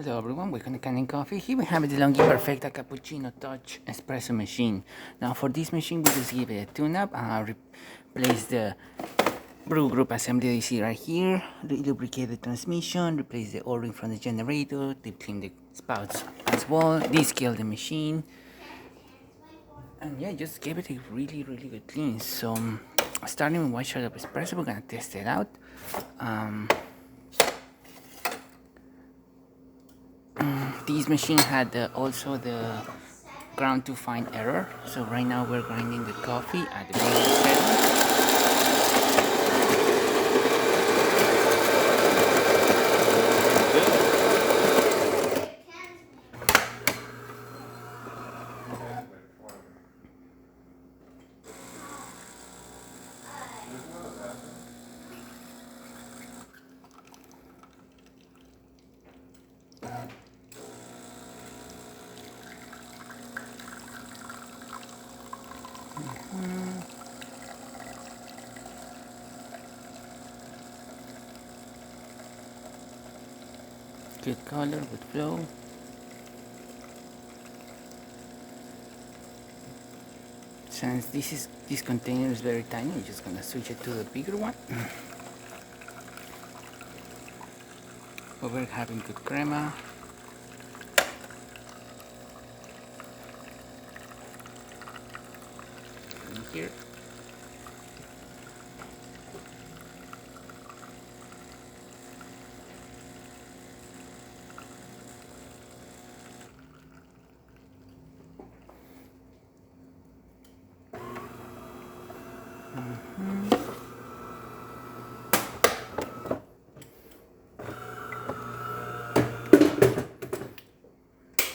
Hello everyone, welcome to Kanen Coffee. Here we have a DeLonghi Perfecta Cappuccino Touch Espresso machine. Now for this machine we just give it a tune-up, replace the brew group assembly that you see right here, lubricate the transmission, replace the O-ring from the generator, deep clean the spouts as well, descale the machine, and yeah, just give it a really good clean. So starting with 1 shot of espresso, we're gonna test it out. This machine had also the ground to fine error, so right now we're grinding the coffee at the medium setting. Good color, good flow. Since this container is very tiny, I'm just gonna switch it to the bigger one. But we're having good crema. In here.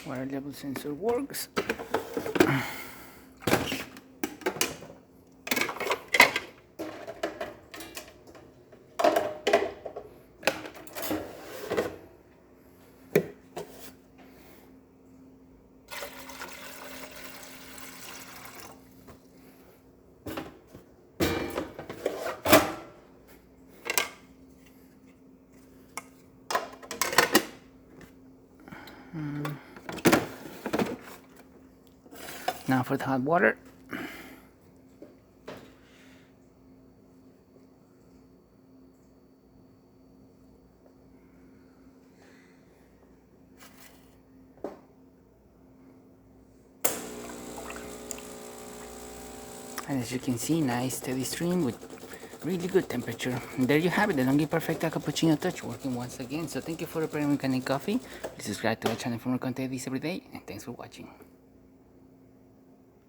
Water level sensor works. Now for the hot water. And as you can see, nice steady stream with really good temperature. And there you have it, the DeLonghi Perfecta Cappuccino Touch working once again. So thank you for preparing with Kanen Coffee. Please subscribe to our channel for more content every day, and thanks for watching.